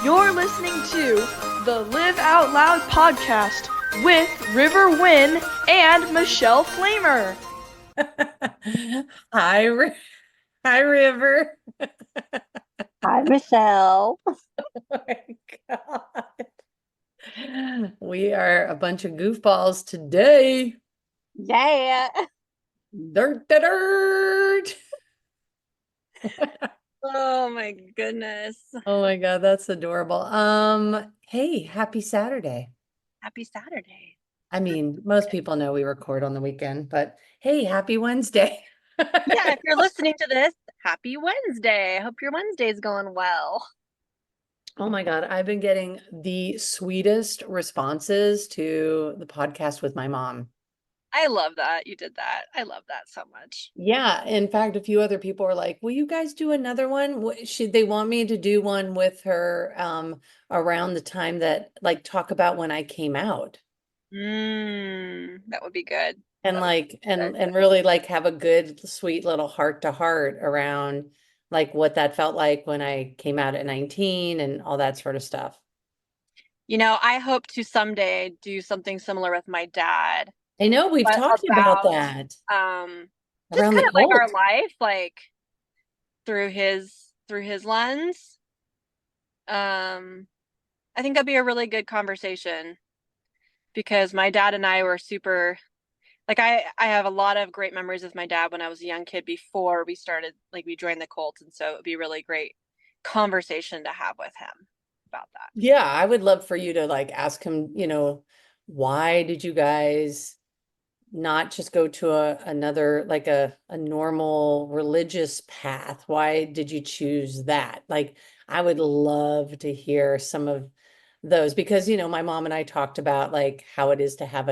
You're listening to the Live Out Loud podcast with River Wynn and Michelle Flamer. Hi, hi, River. Hi, Michelle. Oh my God. We are a bunch of goofballs today. Yeah. Dirt, dirt. Oh my goodness. Oh my God, that's adorable. Hey, happy Saturday. Happy Saturday. I mean, most people know we record on the weekend, but hey, happy Wednesday. Yeah, if you're listening to this, happy Wednesday. I hope your Wednesday's going well. Oh my God, I've been getting the sweetest responses to the podcast with my mom. I love that you did that. I love that so much. Yeah, in fact, a few other people are like, "Will you guys do another one?" Should they want me to do one with her around the time that like talk about when I came out That would be good. and That would like be good. and really like have a good sweet little heart to heart around like what that felt like when I came out at 19 and all that sort of stuff. I hope to someday do something similar with my dad, I know we've but talked about about that just around kind the of like our cult. life, like through his lens. Um, I think that'd be a really good conversation because my dad and I were super like I have a lot of great memories with my dad when I was a young kid before we started like we joined the cult, and so it would be a really great conversation to have with him about that. Yeah, I would love for you to like ask him, why did you guys not just go to another like a normal religious path? Why did you choose that? Like I would love to hear some of those because my mom and I talked about like how it is to have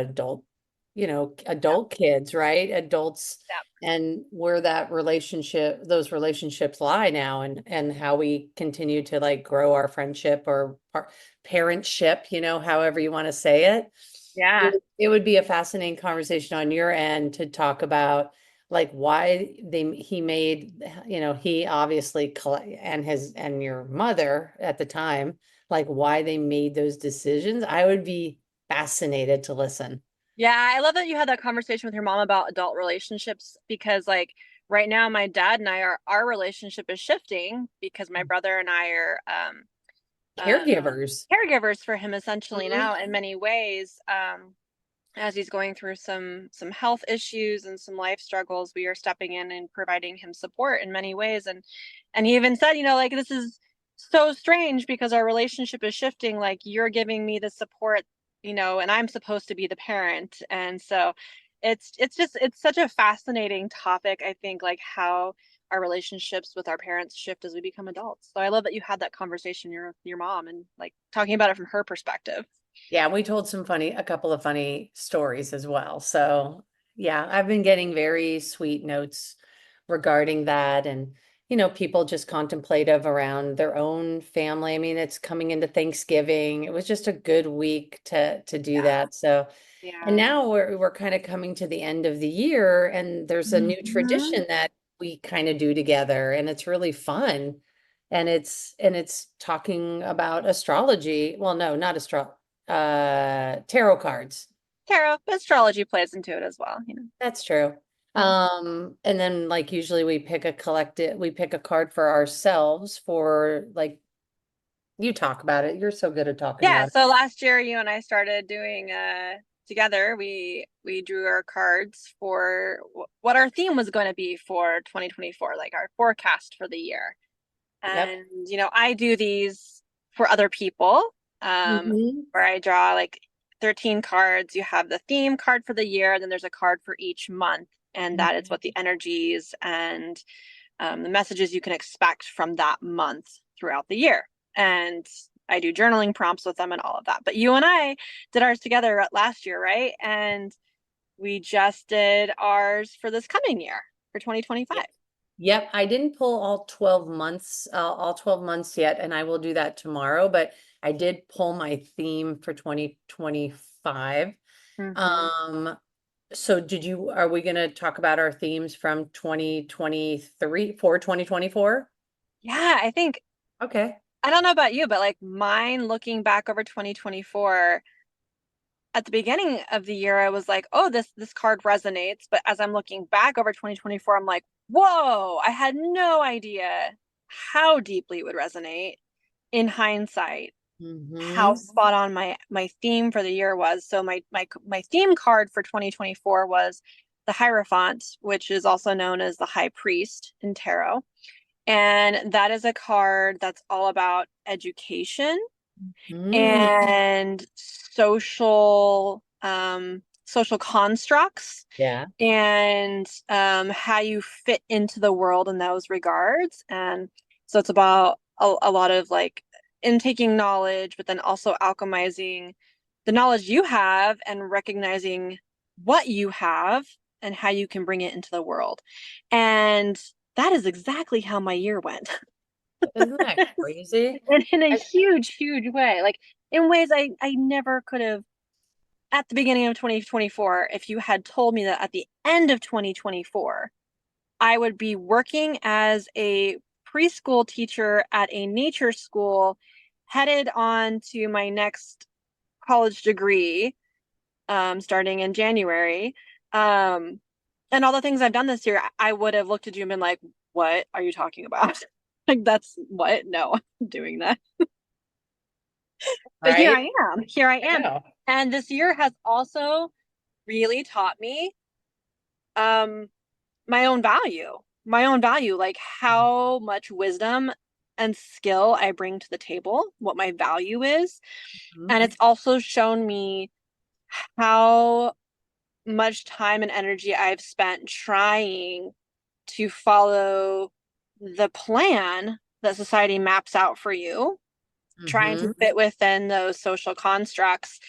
Yeah, adult kids, right? Adults yeah. and where those relationships lie now and how we continue to like grow our friendship or parentship, however you want to say it. Yeah. It would be a fascinating conversation on your end to talk about like why he made, he obviously and your mother at the time, like why they made those decisions. I would be fascinated to listen. Yeah, I love that you had that conversation with your mom about adult relationships because like right now my dad and I are our relationship is shifting because my brother and I are uh Caregivers. caregivers for him essentially Mhm. now in many ways. As he's going through some health issues and some life struggles, we are stepping in and providing him support in many ways. And he even said, like this is so strange because our relationship is shifting. Like you're giving me the support, and I'm supposed to be the parent. And so it's such a fascinating topic, I think, like how our relationships with our parents shift as we become adults. So I love that you had that conversation with your mom and like talking about it from her perspective. Yeah, we told a couple of funny stories as well. So, yeah, I've been getting very sweet notes regarding that and, people just contemplative around their own family. I mean, it's coming into Thanksgiving. It was just a good week to do Yeah. that. So, and Yeah. now we're kind of coming to the end of the year and there's a new Mhm. tradition that we kind of do together and it's really fun. And it's talking about astrology. Well, no, not tarot cards. Tarot, astrology plays into it as well. That's true. Yeah. And then like usually we pick a card for ourselves for like you talk about it. You're so good at talking Yeah, about it. so last year you and I started doing together. We drew our cards for what our theme was going to be for 2024, like our forecast for the year. Yep. And I do these for other people, Hmm. where I draw like 13 cards. You have the theme card for the year, then there's a card for each month, and that is what the energies and the messages you can expect from that month throughout the year. And I do journaling prompts with them and all of that. But you and I did ours together last year, right? And we just did ours for this coming year for 2025. Yep, I didn't pull all 12 months yet, and I will do that tomorrow, but I did pull my theme for 2025. Mm-hmm. Um, so are we going to talk about our themes from 2023 for 2024? Yeah, I think Okay. I don't know about you, but like mine looking back over 2024, at the beginning of the year, I was like, oh, this card resonates. But as I'm looking back over 2024, I'm like, whoa, I had no idea how deeply it would resonate in hindsight, how Mm-hmm. spot on my theme for the year was. So my theme card for 2024 was the Hierophant, which is also known as the High Priest in tarot. And that is a card that's all about education Mm, and social constructs yeah. and how you fit into the world in those regards. And so it's about a lot of like intaking knowledge, but then also alchemizing the knowledge you have and recognizing what you have and how you can bring it into the world. And that is exactly how my year went. Isn't that crazy? And in a I, huge, huge way. Like in ways I never could have at the beginning of 2024. If you had told me that at the end of 2024, I would be working as a preschool teacher at a nature school, headed on to my next college degree, starting in January. And all the things I've done this year, I would have looked at you and been like, what are you talking about? Like, that's what? No, I'm doing that. But here right? I am. Here I I am. know. And this year has also really taught me um my own value, like how much wisdom and skill I bring to the table, what my value is. Mhm. And it's also shown me how much time and energy I've spent trying to follow the plan that society maps out for you, trying to Mhm. fit within those social constructs.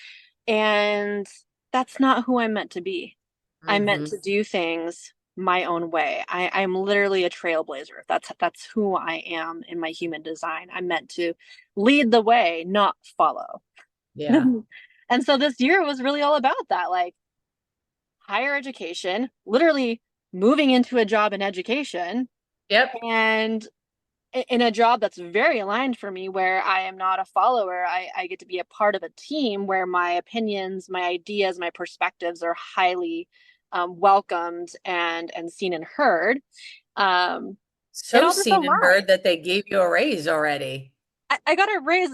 And that's not who I'm meant to be. I'm meant Mhm. to do things my own way. I'm literally a trailblazer. That's who I am in my human design. I'm meant to lead the way, not follow. Yeah. And so this year was really all about that, like higher education, literally moving into a job in education Yep. and in a job that's very aligned for me, where I am not a follower. I get to be a part of a team where my opinions, my ideas, my perspectives are highly welcomed and seen and heard. Um, it So all just seen and aligned. heard that they gave you a raise already. I got a raise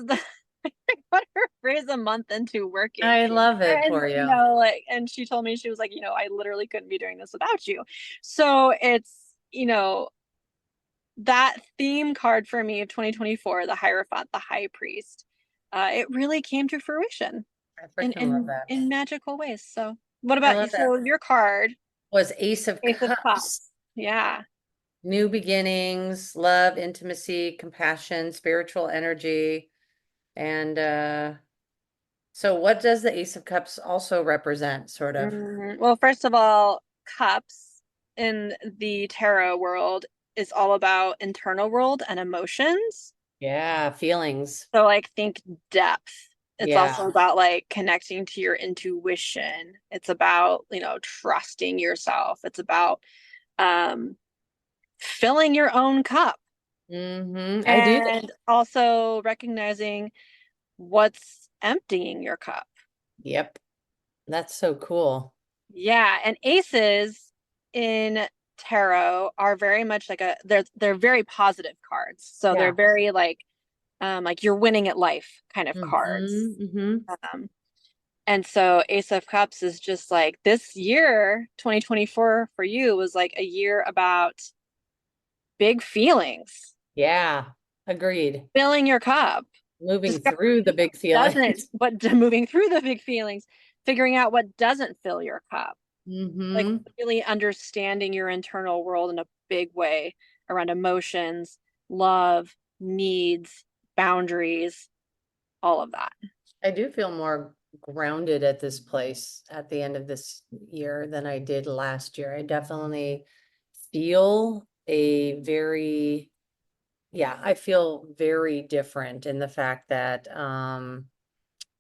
I got a raise a month into working. I love it And for you. like, and she told me, she was like, I literally couldn't be doing this without you. So it's, that theme card for me of 2024, the Hierophant, the High Priest, it really came to fruition I in freaking love that. magical ways. So, what I about you? love that. So, your card, Was Ace of Ace of Cups. Cups. Yeah. New beginnings, love, intimacy, compassion, spiritual energy. And so what does the Ace of Cups also represent, sort of? Well, first of all, cups in the tarot world is all about internal world and emotions. Yeah, feelings. So, like, think depth. It's Yeah. also about like connecting to your intuition. It's about, trusting yourself. It's about um, filling your own cup Mm-hmm. I do that. and also recognizing what's emptying your cup. Yep. That's so cool. Yeah, and aces in tarot are very much like they're very positive cards. So they're Yeah. very like you're winning at life kind of cards. Mm-hmm. Mm-hmm. Um, and so Ace of Cups is just like this year, 2024 for you was like a year about big feelings, Yeah. Agreed. filling your cup, Moving discovering through the big what doesn't, feelings. what moving through the big feelings, figuring out what doesn't fill your cup, like Mm-hmm. really understanding your internal world in a big way around emotions, love, needs, boundaries, all of that. I do feel more grounded at this place at the end of this year than I did last year. I definitely feel a very, yeah, I feel very different in the fact that,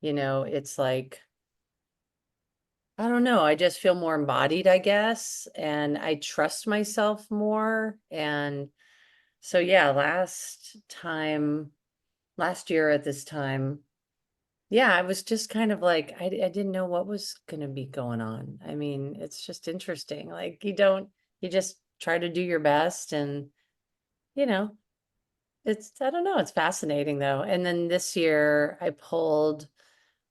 it's like, I don't know, I just feel more embodied, I guess, and I trust myself more. And so, yeah, last time last year at this time, yeah, I was just kind of like, I didn't know what was going to be going on. I mean, it's just interesting. Like you just try to do your best and, you know, I don't know, it's fascinating though. And then this year I pulled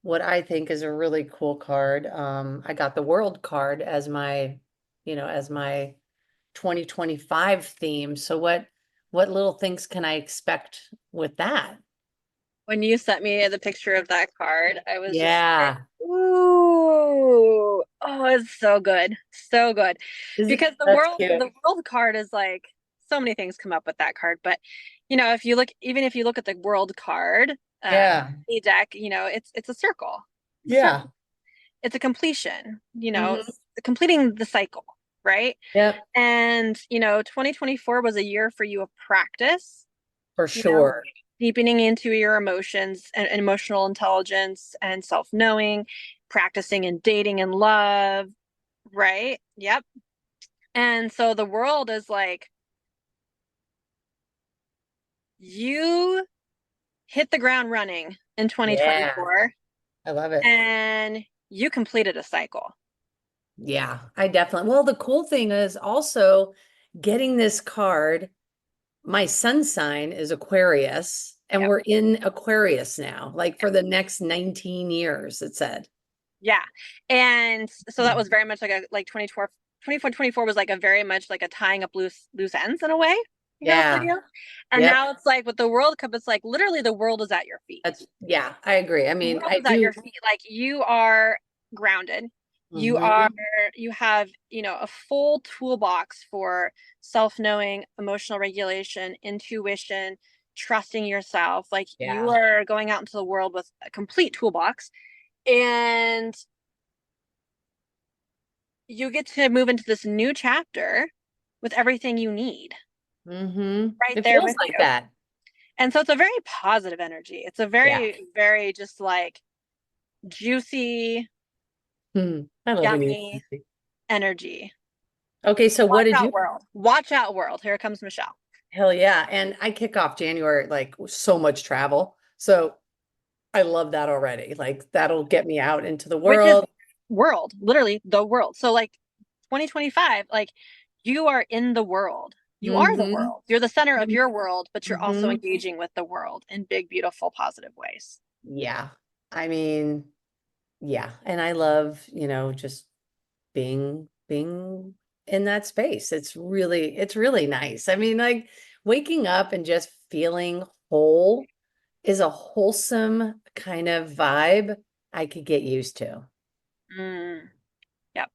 what I think is a really cool card. I got the world card as my 2025 theme. So what little things can I expect with that? When you sent me the picture of that card, I was just like, Yeah. ooh, oh, it's so good. So good. Because That's cute. the world card is like so many things come up with that card. But if you look, even if you look at the world card, Yeah. the deck, it's a circle. Yeah. It's a completion, Mhm. completing the cycle, right? Yep. And 2024 was a year for you of practice, For you know, sure. deepening into your emotions and emotional intelligence and self-knowing, practicing and dating and love, right? Yep. And so the world is like, you hit the ground running in Yeah. 2024 I love it. and you completed a cycle. Yeah, I definitely. Well, the cool thing is also getting this card. My sun sign is Aquarius, and Yep. we're in Aquarius now, like for the next 19 years, it said. Yeah. And so that was very much like a like 24 was like a very much like a tying up loose ends in a way, for Yeah. you. And Yep. now it's like with the World Cup, it's like literally the world is at your feet. Yeah, I agree. I The mean, world I is at do. your feet. Like you are grounded. You are Mhm. you have, a full toolbox for self-knowing, emotional regulation, intuition, trusting yourself. Like you Yeah. are going out into the world with a complete toolbox. And you get to move into this new chapter with everything you need right It there feels with like you. that. And so it's a very positive energy. It's a Yeah. very, very just like juicy, I love when you. yummy energy. Okay, so what Watch did out, you? world. Watch out, world. Here comes Michele. Hell yeah. And I kick off January like so much travel. So I love that already. Like that'll get me out into the Which is world. world, literally the world. So like 2025, like you are in the world. You are the Hmm. world. You're the center of your world, but you're also Hmm. engaging with the world in big, beautiful, positive ways. Yeah. I mean, yeah. And I love, just being in that space. It's really nice. I mean, like waking up and just feeling whole is a wholesome kind of vibe I could get used to. Mm, yep.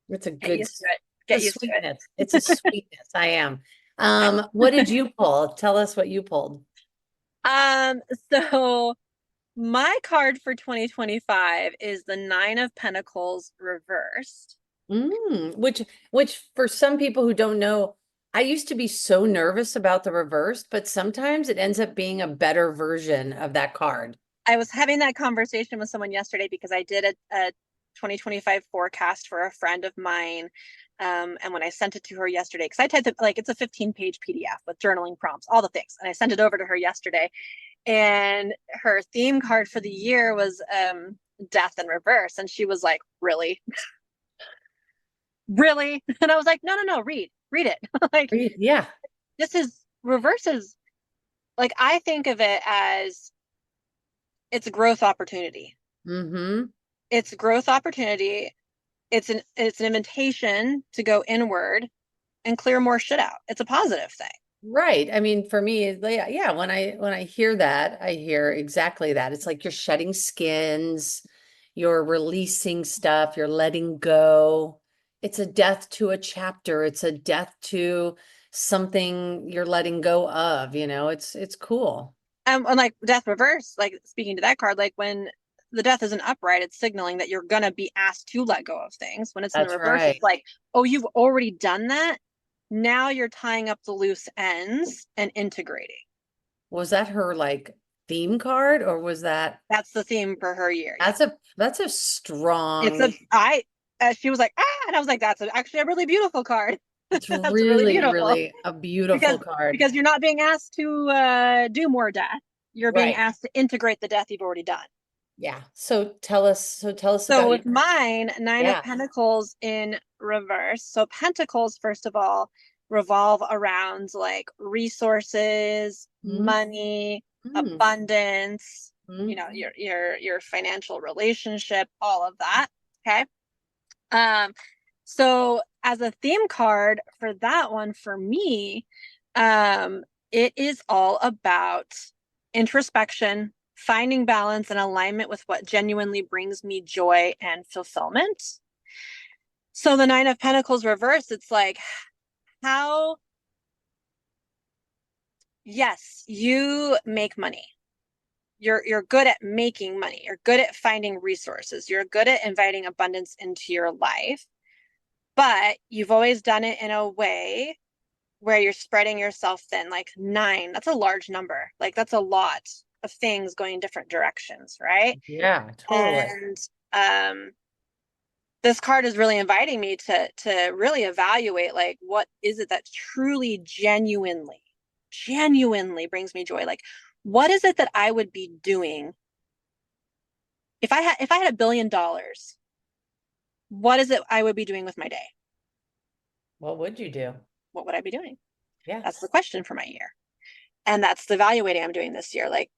It's a Get good, used to it. a Get used to it. sweetness. It's a sweetness. I am. What did you pull? Tell us what you pulled. Um, so my card for 2025 is the Nine of Pentacles reversed. Which for some people who don't know, I used to be so nervous about the reverse, but sometimes it ends up being a better version of that card. I was having that conversation with someone yesterday because I did a 2025 forecast for a friend of mine. And when I sent it to her yesterday, because I typed it like it's a 15-page PDF with journaling prompts, all the things. And I sent it over to her yesterday. And her theme card for the year was death in reverse. And she was like, really? Really? And I was like, no, read it. Like Yeah. this is reverses. Like I think of it as it's a growth opportunity. Mm-hmm. It's growth opportunity. It's an invitation to go inward and clear more shit out. It's a positive thing. Right. I mean, for me, yeah, when I hear that, I hear exactly that. It's like you're shedding skins, you're releasing stuff, you're letting go. It's a death to a chapter. It's a death to something you're letting go of, it's cool. And like death reverse, like speaking to that card, like when the death isn't upright, it's signaling that you're gonna be asked to let go of things. When it's in the That's reverse, it's right. like, oh, you've already done that. Now you're tying up the loose ends and integrating. Was that her like theme card or was that That's the theme for her year. Yeah. that's a It's strong, a she was like, and I was like, that's actually a really beautiful card. it's That's really really, beautiful really a beautiful because card. because you're not being asked to do more death. you're being Right. asked to integrate the death you've already done. Yeah. So tell us So about with you. mine, Nine of Yeah. Pentacles in reverse. So Pentacles, first of all, revolve around like resources, Mm, money, mm, abundance, mm. your financial relationship, all of that. Okay. Um, so as a theme card for that one for me, it is all about introspection, finding balance and alignment with what genuinely brings me joy and fulfillment. So the Nine of Pentacles reverse, it's like how, yes, you make money. You're good at making money. You're good at finding resources. You're good at inviting abundance into your life, but you've always done it in a way where you're spreading yourself thin. Like 9, that's a large number. Like that's a lot of things going in different directions, right? Yeah, totally. And this card is really inviting me to really evaluate like what is it that truly genuinely brings me joy. Like what is it that I would be doing if I had $1 billion? What is it I would be doing with my day? What would you do? What would I be doing? Yeah. That's the question for my year. And that's the evaluating I'm doing this year. Like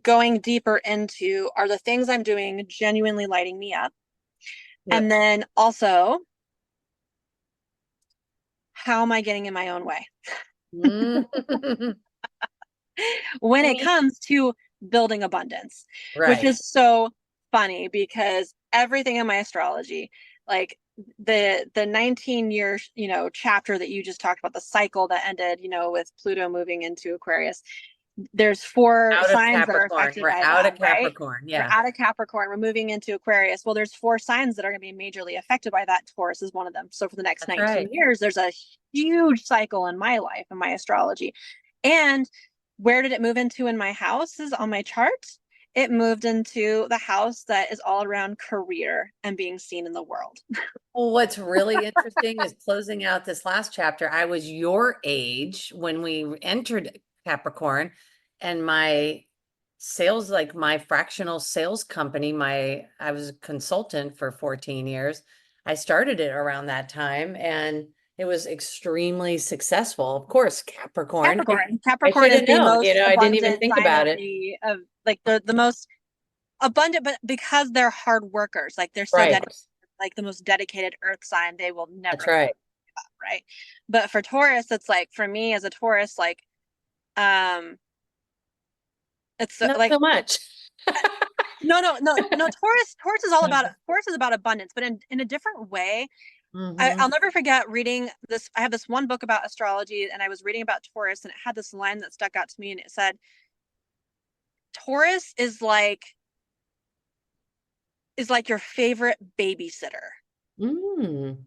going deeper into, are the things I'm doing genuinely lighting me up? Yep. And then also, how am I getting in my own way? Mm. When it comes to building abundance, which Right. is so funny because everything in my astrology, like the 19-year, chapter that you just talked about, the cycle that ended, with Pluto moving into Aquarius, there's 4 Out of signs that are Capricorn. affected We're by out that, of right? Capricorn. We're Yeah. out of Capricorn, we're moving into Aquarius. Well, there's 4 signs that are going to be majorly affected by that. Taurus is one of them. So for the next That's 19 right. years, there's a huge cycle in my life, in my astrology. And where did it move into in my houses on my chart? It moved into the house that is all around career and being seen in the world. Well, what's really interesting is closing out this last chapter. I was your age when we entered Capricorn, and my sales, like my fractional sales company, I was a consultant for 14 years. I started it around that time and it was extremely successful. Of course, Capricorn. I Capricorn should is have the known, most I didn't even abundant think sign about of it. the like the most abundant, but because they're hard workers, like they're so Right. dedicated, like the most dedicated earth sign, they will never That's right. give up, right? But for Taurus, it's like for me as a Taurus, like um it's Not like so much. no, Taurus is about abundance, but in a different way. Hmm. I'll never forget reading this. I have this one book about astrology, and I was reading about Taurus, and it had this line that stuck out to me, and it said, Taurus is like your favorite babysitter. Mm.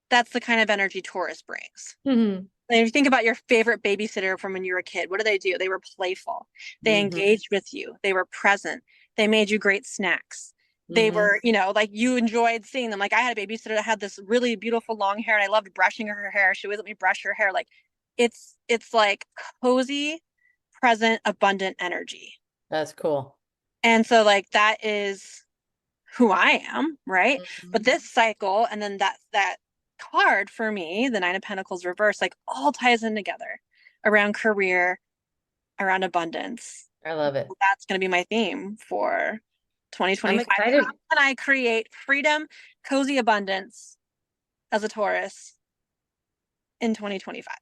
That's the kind of energy Taurus brings. Hmm. And if you think about your favorite babysitter from when you were a kid, what do? They were playful. They Hmm. engaged with you. They were present. They made you great snacks. They Hmm. were, like you enjoyed seeing them. Like I had a babysitter that had this really beautiful long hair, and I loved brushing her hair. She always let me brush her hair. Like it's like cozy, present, abundant energy. That's cool. And so like that is who I am, right? But Mhm. this cycle and then that card for me, the 9 of Pentacles reverse, like all ties in together around career, around abundance. I love it. That's going to be my theme for I'm 2025. How excited. can I create freedom, cozy abundance as a Taurus in 2025?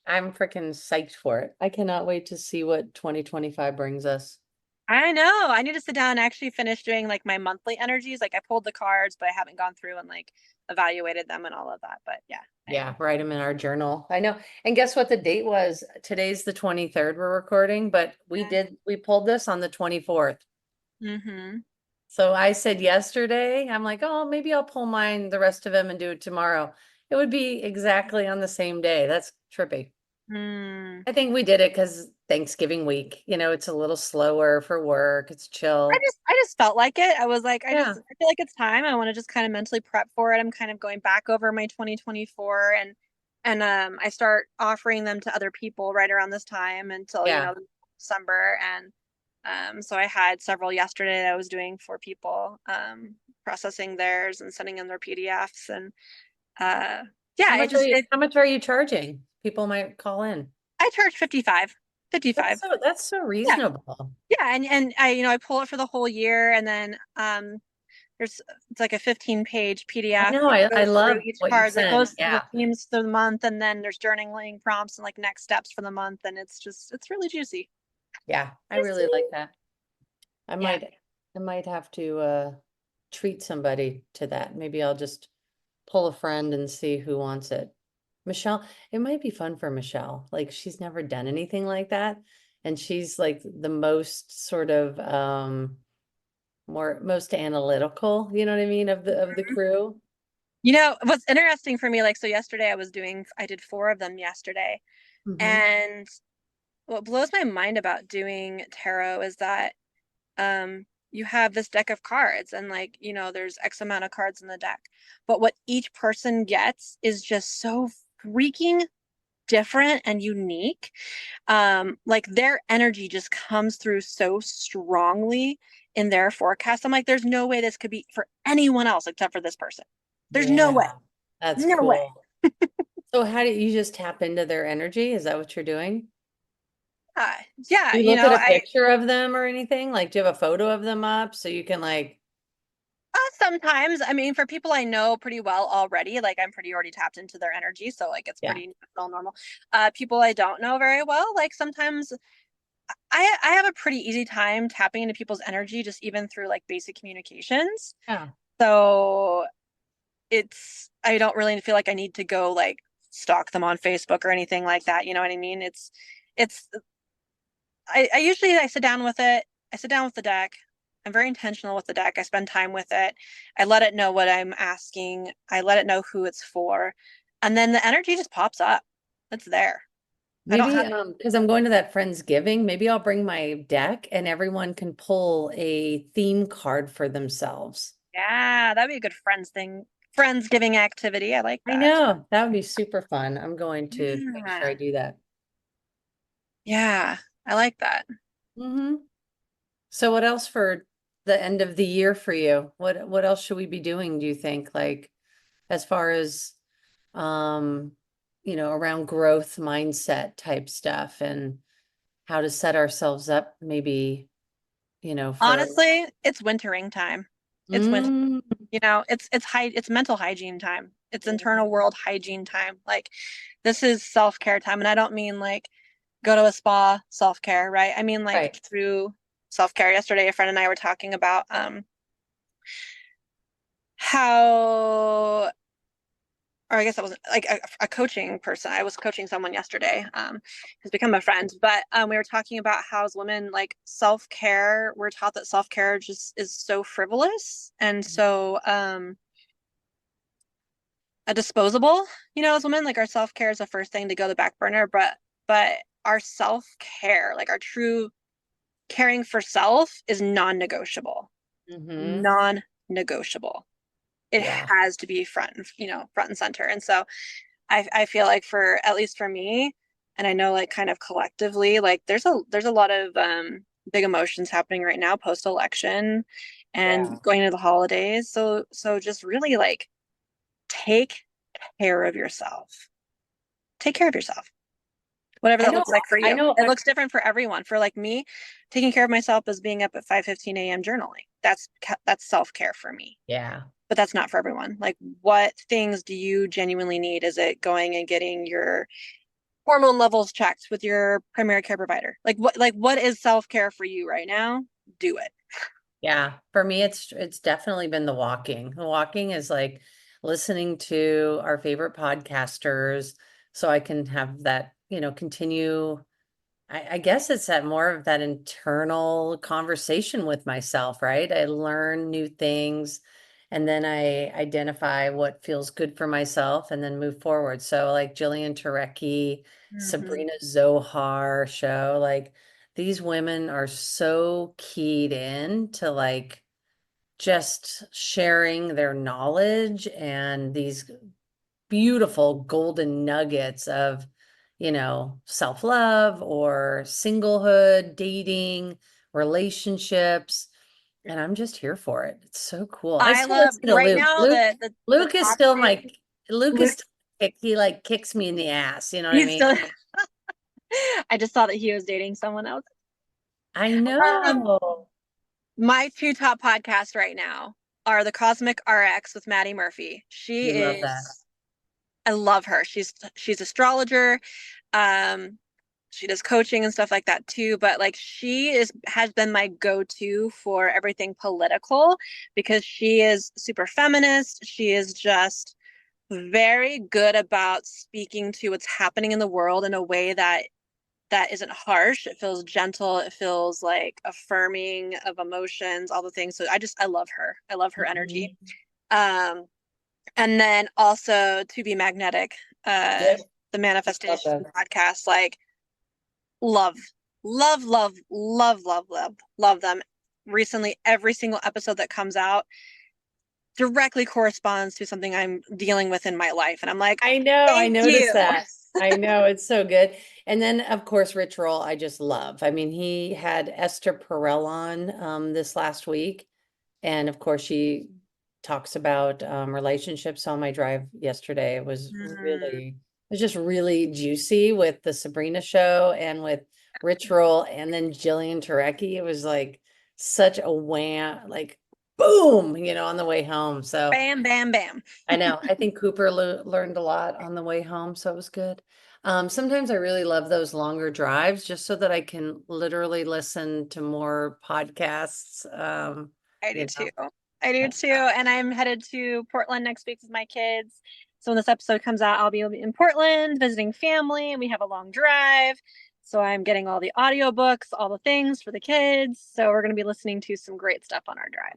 I'm freaking psyched for it. I cannot wait to see what 2025 brings us. I know. I need to sit down and actually finish doing like my monthly energies. Like I pulled the cards, but I haven't gone through and like evaluated them and all of that. But yeah, I Yeah, am. write them in our journal. I know. And guess what the date was? Today's the 23rd we're recording, but we pulled this on the 24th. Mm-hmm. So I said yesterday, I'm like, oh, maybe I'll pull mine, the rest of them, and do it tomorrow. It would be exactly on the same day. That's trippy. Mm. I think we did it because Thanksgiving week, it's a little slower for work. It's chill. I just felt like it. I was like, Yeah. I feel like it's time. I want to just kind of mentally prep for it. I'm kind of going back over my 2024 and and I start offering them to other people right around this time until, Yeah. December. And so I had several yesterday that I was doing for people, processing theirs and sending them their PDFs. And How yeah, much are you, how much are you charging? People might call in. I charge 55. 55. That's so Yeah. reasonable. Yeah, and I pull it for the whole year, and then it's like a 15-page I PDF know, that I goes through love each what you card that send. goes through the Yeah. themes for the month, and then there's journaling prompts and like next steps for the month, and it's really juicy. Yeah, I really like that. I Yeah. might I might have to treat somebody to that. Maybe I'll just pull a friend and see who wants it. Michelle, it might be fun for Michelle. Like she's never done anything like that. And she's like the most sort of most analytical, you know what I mean, of the crew. What's interesting for me, like, so yesterday I did 4 of them yesterday. Hmm. And what blows my mind about doing tarot is that you have this deck of cards, and like, there's X amount of cards in the deck. But what each person gets is just so freaking different and unique. Like their energy just comes through so strongly in their forecast. I'm like, there's no way this could be for anyone else except for this person. There's no way. Yeah, that's No way. cool. So how do you just tap into their energy? Is that what you're doing? Uh, yeah, Do you look at a picture of them or anything? Like, do you have a photo of them up so you can like, sometimes, I mean, for people I know pretty well already, like I'm pretty already tapped into their energy, so like it's yeah, pretty normal. People I don't know very well, like sometimes I have a pretty easy time tapping into people's energy, just even through like basic communications. yeah. So I don't really feel like I need to go like stalk them on Facebook or anything like that. You know what I mean? It's I usually I sit down with it. I sit down with the deck. I'm very intentional with the deck. I spend time with it. I let it know what I'm asking. I let it know who it's for. And then the energy just pops up. It's there. I don't Maybe have, because I'm going to that Friendsgiving, maybe I'll bring my deck and everyone can pull a theme card for themselves. yeah, that'd be a good friends giving activity. I like I that. know, that would be super fun. I'm going to make sure I Yeah. do that. Yeah, I like that. Hmm. So what else for the end of the year for you? What else should we be doing, do you think? Like as far as um, around growth mindset type stuff and how to set ourselves up maybe, for Honestly, it's wintering time. It's winter. mm, It's mental hygiene time. It's internal world hygiene time. Like this is self-care time. And I don't mean like go to a spa self-care, right? I mean like right. through self-care. Yesterday, a friend and I were talking about how, or I guess I was like a coaching person. I was coaching someone yesterday, who's become a friend. But we were talking about how as women, like self-care, we're taught that self-care just is so frivolous and so a disposable, as women, like our self-care is the first thing to go to the back burner, but our self-care, like our true caring for self is non-negotiable. Mm-hmm. Non-negotiable. It Yeah. has to be front and center. And so I feel like for at least for me, and I know like kind of collectively, like there's a lot of big emotions happening right now post-election Yeah. and going into the holidays. So just really like take care of yourself. Take care of yourself. Whatever I that know, looks like for I you. know It looks different for everyone. For like me, taking care of myself is being up at 5:15 a.m. journaling. That's self-care for me. yeah. But that's not for everyone. Like what things do you genuinely need? Is it going and getting your hormone levels checked with your primary care provider? Like what is self-care for you right now? Do it. Yeah, for me, it's definitely been the walking. The walking is like listening to our favorite podcasters, so I can have that, continue. I guess it's that more of that internal conversation with myself, right? I learn new things and then I identify what feels good for myself and then move forward. So like Jillian Turecki, Mm-hmm. Sabrina Zohar Show, like these women are so keyed in to like just sharing their knowledge and these beautiful golden nuggets of, self-love or singlehood, dating, relationships. And I'm just here for it. It's so cool. I I still love listen to right Luke. now Luke, the Luke is still toxic. my, Luke is Luke, still, he like kicks me in the ass. You know what I he's mean? still. I just saw that he was dating someone else. I Um, know. my two top podcasts right now are the Cosmic RX with Maddie Murphy. You love that. I love her. She's astrologer. Um, she does coaching and stuff like that too, but like she has been my go-to for everything political because she is super feminist. She is just very good about speaking to what's happening in the world in a way that isn't harsh. It feels gentle. It feels like affirming of emotions, all the things. So I love her. I love her energy. Mhm. Um, and then also To Be Magnetic, Yep. the Love manifestation that. podcast, like love, love, love, love, love, love, love them. Recently, every single episode that comes out directly corresponds to something I'm dealing with in my life. And I'm like, I know, I thank noticed you. that. I know, it's so good. And then, of course, Rich Roll, I just love. I mean, he had Esther Perel on this last week. And of course, she talks about relationships on my drive yesterday. Mm, It was just really juicy with the Sabrina show and with Rich Roll and then Jillian Turecki. It was like such a wham, like boom, on the way home. So bam, bam, bam. I know. I think Cooper learned a lot on the way home, so it was good. Sometimes I really love those longer drives just so that I can literally listen to more podcasts. I do You too. know. I do too. And I'm headed to Portland next week with my kids. So when this episode comes out, I'll be in Portland visiting family and we have a long drive. So I'm getting all the audiobooks, all the things for the kids. So we're going to be listening to some great stuff on our drive.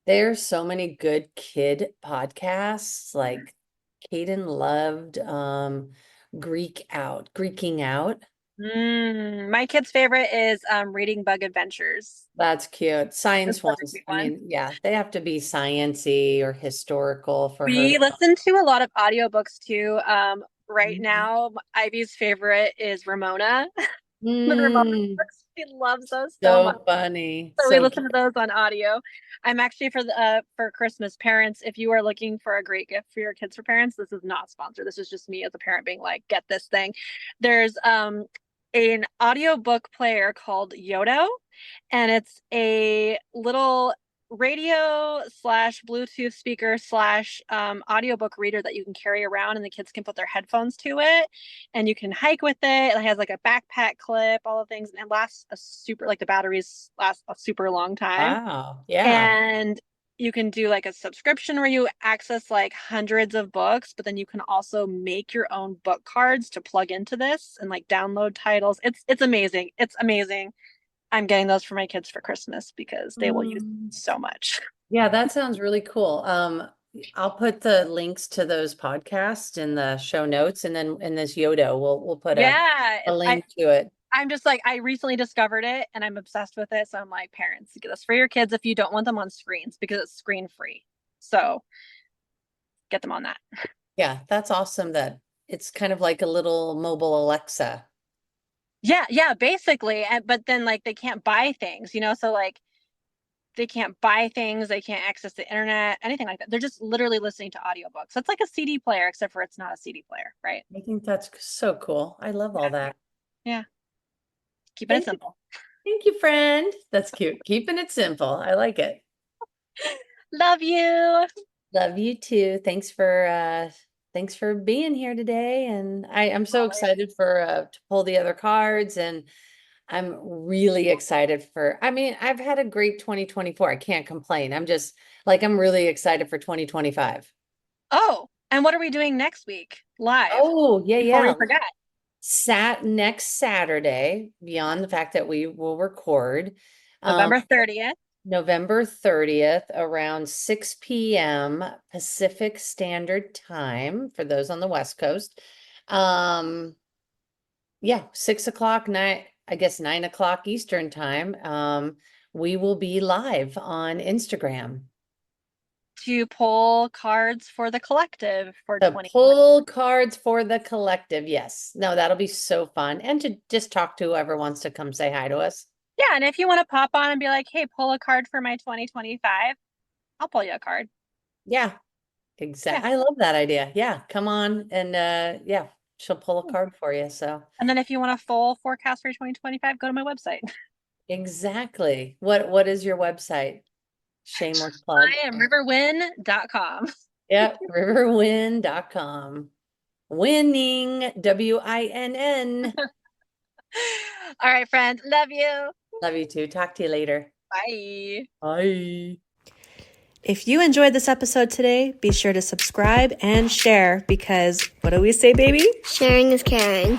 There's so many good kid podcasts, like Caden loved Greeking Out. My kid's favorite is Reading Bug Adventures. That's cute. That's Science such a ones. cute I one. mean, yeah, they have to be sciency or historical for her We to. listen to a lot of audiobooks too. Right Mhm. now, Ivy's favorite is Ramona. The Ramona Mm, books. She loves those so much. so funny. So we So listen to cute. those on audio. I'm actually for Christmas, parents, if you are looking for a great gift for your kids for parents, this is not sponsored. This is just me as a parent being like, get this thing. There's an audiobook player called Yodo, and it's a little radio slash Bluetooth speaker slash audiobook reader that you can carry around and the kids can put their headphones to it and you can hike with it. It has like a backpack clip, all the things, and it lasts a super like the batteries last a super long time. Wow. Yeah. And you can do like a subscription where you access like hundreds of books, but then you can also make your own book cards to plug into this and like download titles. It's amazing. It's amazing. I'm getting those for my kids for Christmas because they will use Mm. so much. Yeah, that sounds really cool. I'll put the links to those podcasts in the show notes and then in this Yodo, we'll put Yeah, a link to it. I'm just like I recently discovered it and I'm obsessed with it. So I'm like, parents, get this for your kids if you don't want them on screens because it's screen free. So get them on that. Yeah, that's awesome that it's kind of like a little mobile Alexa. Yeah, yeah, basically. But then like they can't buy things, so like they can't buy things, they can't access the internet, anything like that. They're just literally listening to audiobooks. It's like a CD player, except for it's not a CD player, right? I think that's so cool. I love all that. Yeah, keeping it Thank you. simple. Thank you, friend. That's cute. Keeping it simple. I like it. Love you. Love you too. Thanks for being here today. And I'm so Always. excited for to pull the other cards and I'm really excited I mean, I've had a great 2024. I can't complain. I'm really excited for 2025. Oh, and what are we doing next week live Oh, yeah, before we yeah. forget? Next Saturday, beyond the fact that we will record, um, November 30th. November 30th around 6 p.m. Pacific Standard Time for those on the West Coast. Um, yeah, 6 o'clock, I guess 9 o'clock Eastern Time. We will be live on Instagram. to pull cards for the collective for To 2020. pull cards for the collective. Yes. No, that'll be so fun. And to just talk to whoever wants to come say hi to us. Yeah, and if you want to pop on and be like, hey, pull a card for my 2025, I'll pull you a card. Yeah, exactly. I love that idea. Yeah, come on and yeah, she'll pull a card for you. So And then if you want a full forecast for 2025, go to my website. exactly. What is your website? Shameless plug. I am riverwin.com. Yep, riverwin.com. Winning, WINN. All right, friends. Love you. Love you too. Talk to you later. Bye. Bye. If you enjoyed this episode today, be sure to subscribe and share because what do we say, baby? Sharing is caring.